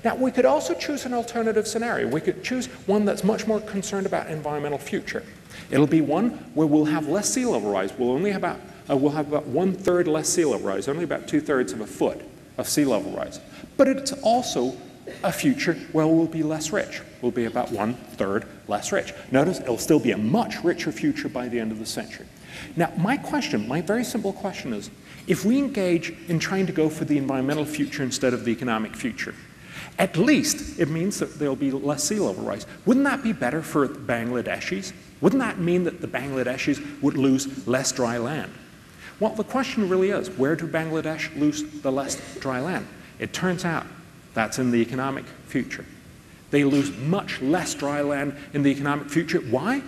Now, we could also choose an alternative scenario. We could choose one that's much more concerned about environmental future. It'll be one where we'll have less sea level rise. We'll have about 1/3 less sea level rise, only about 2/3 of a foot of sea level rise. But it's also a future where we'll be less rich. We'll be about 1/3 less rich. Notice it'll still be a much richer future by the end of the century. Now, my very simple question is, if we engage in trying to go for the environmental future instead of the economic future, at least it means that there'll be less sea level rise. Wouldn't that be better for Bangladeshis? Wouldn't that mean that the Bangladeshis would lose less dry land? Well, the question really is, where do Bangladesh lose the less dry land? It turns out that's in the economic future. They lose much less dry land in the economic future. Why?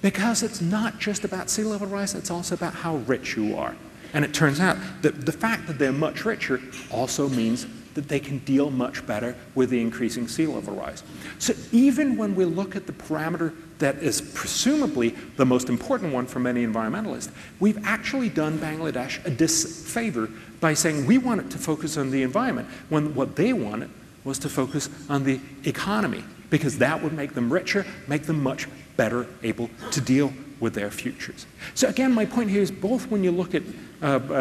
Because it's not just about sea level rise, it's also about how rich you are. And it turns out that the fact that they're much richer also means that they can deal much better with the increasing sea level rise. So even when we look at the parameter that is presumably the most important one for many environmentalists, we've actually done Bangladesh a disfavor by saying we want it to focus on the environment, when what they wanted was to focus on the economy, because that would make them richer, make them much better able to deal with their futures. So again, my point here is both when you look at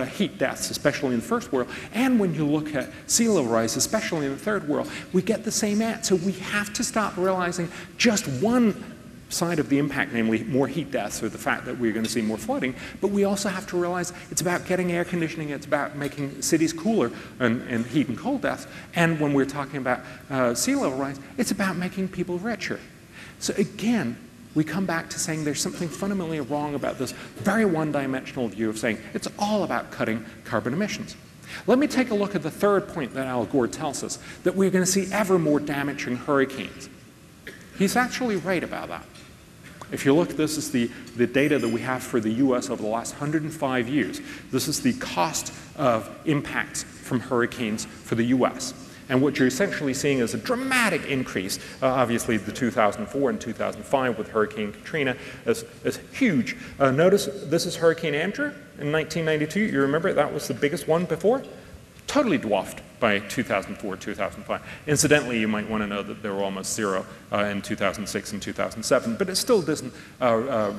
heat deaths, especially in the first world, and when you look at sea level rise, especially in the third world, we get the same answer. We have to stop realizing just one side of the impact, namely more heat deaths or the fact that we're going to see more flooding, but we also have to realize it's about getting air conditioning, it's about making cities cooler and heat and cold deaths, and when we're talking about sea level rise, it's about making people richer. So again, we come back to saying there's something fundamentally wrong about this very one-dimensional view of saying it's all about cutting carbon emissions. Let me take a look at the third point that Al Gore tells us, that we're going to see ever more damaging hurricanes. He's actually right about that. If you look, this is the data that we have for the US over the last 105 years. This is the cost of impacts from hurricanes for the US. And what you're essentially seeing is a dramatic increase. Obviously, the 2004 and 2005 with Hurricane Katrina is huge. Notice this is Hurricane Andrew in 1992. You remember that was the biggest one before? Totally dwarfed by 2004, 2005. Incidentally, you might want to know that there were almost zero in 2006 and 2007, but it still doesn't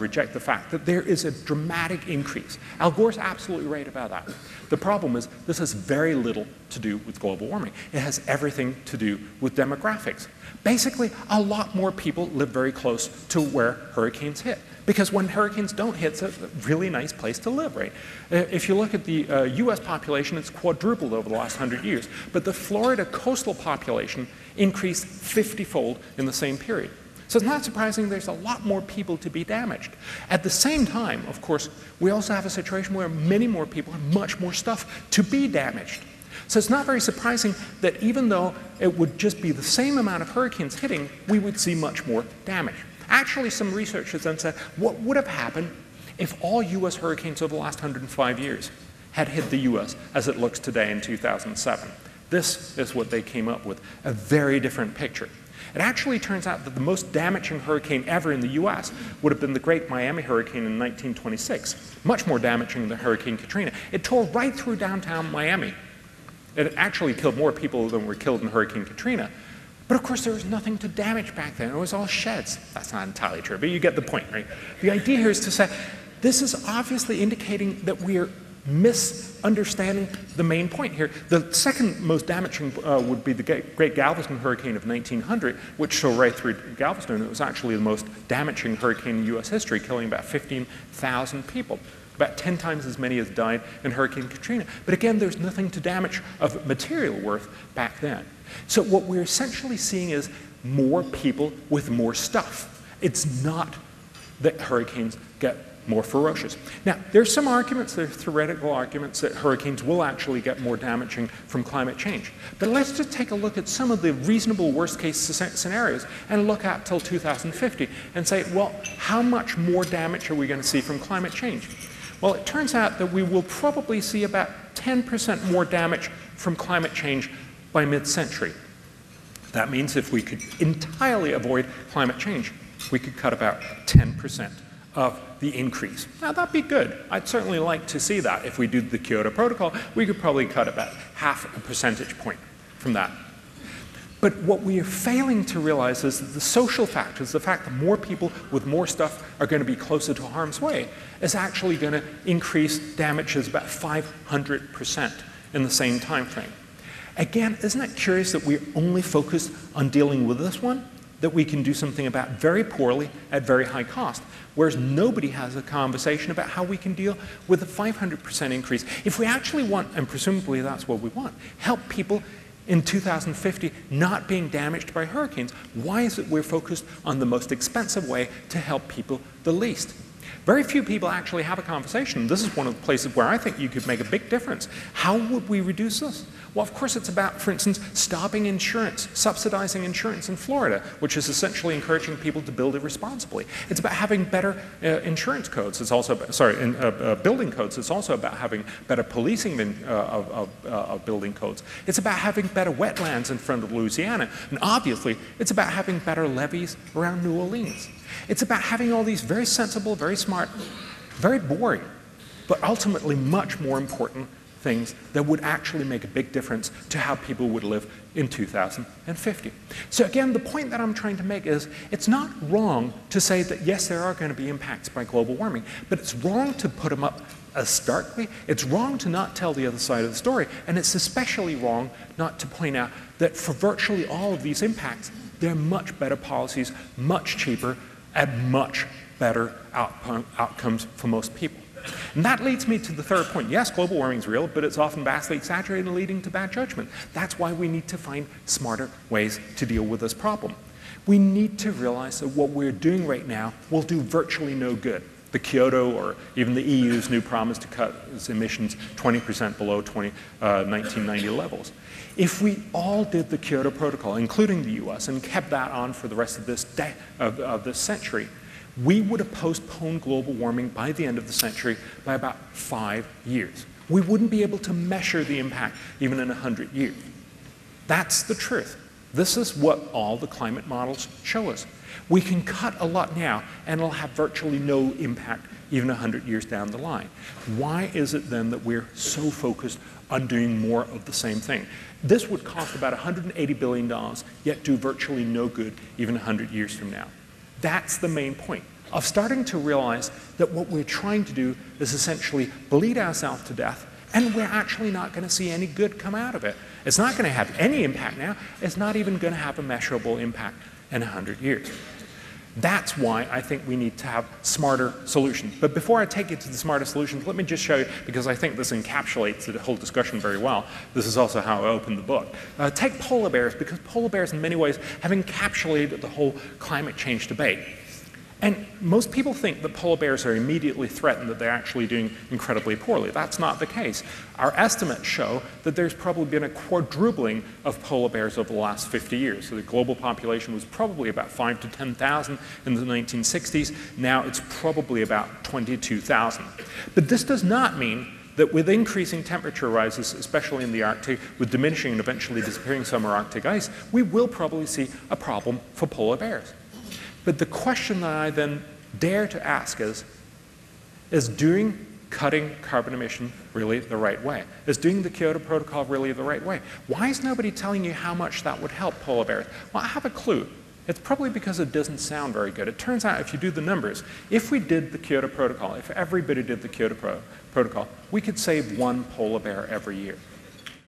reject the fact that there is a dramatic increase. Al Gore's absolutely right about that. The problem is this has very little to do with global warming. It has everything to do with demographics. Basically, a lot more people live very close to where hurricanes hit. Because when hurricanes don't hit, it's a really nice place to live, right? If you look at the US population, it's quadrupled over the last 100 years. But the Florida coastal population increased 50-fold in the same period. So it's not surprising there's a lot more people to be damaged. At the same time, of course, we also have a situation where many more people have much more stuff to be damaged. So it's not very surprising that even though it would just be the same amount of hurricanes hitting, we would see much more damage. Actually, some researchers then said, what would have happened if all US hurricanes over the last 105 years had hit the US as it looks today in 2007? This is what they came up with, a very different picture. It actually turns out that the most damaging hurricane ever in the US would have been the Great Miami Hurricane in 1926, much more damaging than Hurricane Katrina. It tore right through downtown Miami. It actually killed more people than were killed in Hurricane Katrina. But of course, there was nothing to damage back then. It was all sheds. That's not entirely true, but you get the point, right? The idea here is to say, this is obviously indicating that we are misunderstanding the main point here. The second most damaging would be the Great Galveston Hurricane of 1900, which tore right through Galveston. It was actually the most damaging hurricane in US history, killing about 15,000 people. About 10 times as many as died in Hurricane Katrina. But again, there's nothing to damage of material worth back then. So what we're essentially seeing is more people with more stuff. It's not that hurricanes get more ferocious. Now, there's some arguments, there's theoretical arguments that hurricanes will actually get more damaging from climate change. But let's just take a look at some of the reasonable worst-case scenarios and look at till 2050 and say, well, how much more damage are we going to see from climate change? Well, it turns out that we will probably see about 10% more damage from climate change by mid-century. That means if we could entirely avoid climate change, we could cut about 10% of the increase. Now, that'd be good. I'd certainly like to see that. If we do the Kyoto Protocol, we could probably cut about half a percentage point from that. But what we are failing to realize is that the social factors, the fact that more people with more stuff are going to be closer to harm's way, is actually going to increase damages about 500% in the same time frame. Again, isn't it curious that we're only focused on dealing with this one that we can do something about very poorly at very high cost, whereas nobody has a conversation about how we can deal with a 500% increase. If we actually want, and presumably that's what we want, help people in 2050 not being damaged by hurricanes, why is it we're focused on the most expensive way to help people the least? Very few people actually have a conversation. This is one of the places where I think you could make a big difference. How would we reduce this? Well, of course, it's about, for instance, stopping insurance, subsidizing insurance in Florida, which is essentially encouraging people to build irresponsibly. It's about having better insurance codes. It's also about, building codes. It's also about having better policing of building codes. It's about having better wetlands in front of Louisiana. And obviously, it's about having better levees around New Orleans. It's about having all these very sensible, very smart, very boring, but ultimately much more important things that would actually make a big difference to how people would live in 2050. So again, the point that I'm trying to make is it's not wrong to say that yes, there are going to be impacts by global warming, but it's wrong to put them up as starkly. It's wrong to not tell the other side of the story, and it's especially wrong not to point out that for virtually all of these impacts, there are much better policies, much cheaper, and much better outcomes for most people. And that leads me to the third point. Yes, global warming is real, but it's often vastly exaggerated and leading to bad judgment. That's why we need to find smarter ways to deal with this problem. We need to realize that what we're doing right now will do virtually no good. The Kyoto or even the EU's new promise to cut its emissions 20% below 1990 levels. If we all did the Kyoto Protocol, including the US, and kept that on for the rest of this century, we would have postponed global warming by the end of the century by about 5 years. We wouldn't be able to measure the impact even in 100 years. That's the truth. This is what all the climate models show us. We can cut a lot now, and it'll have virtually no impact even 100 years down the line. Why is it then that we're so focused on doing more of the same thing? This would cost about $180 billion, yet do virtually no good even 100 years from now. That's the main point of starting to realize that what we're trying to do is essentially bleed ourselves to death, and we're actually not going to see any good come out of it. It's not going to have any impact now. It's not even going to have a measurable impact in 100 years. That's why I think we need to have smarter solutions. But before I take you to the smarter solutions, let me just show you, because I think this encapsulates the whole discussion very well. This is also how I opened the book. Take polar bears, because polar bears in many ways have encapsulated the whole climate change debate. And most people think that polar bears are immediately threatened, that they're actually doing incredibly poorly. That's not the case. Our estimates show that there's probably been a quadrupling of polar bears over the last 50 years. So the global population was probably about 5,000 to 10,000 in the 1960s. Now it's probably about 22,000. But this does not mean that with increasing temperature rises, especially in the Arctic, with diminishing and eventually disappearing summer Arctic ice, we will probably see a problem for polar bears. But the question that I then dare to ask is doing cutting carbon emission really the right way? Is doing the Kyoto Protocol really the right way? Why is nobody telling you how much that would help polar bears? Well, I have a clue. It's probably because it doesn't sound very good. It turns out if you do the numbers, if we did the Kyoto Protocol, if everybody did the Kyoto Protocol, we could save 1 polar bear every year.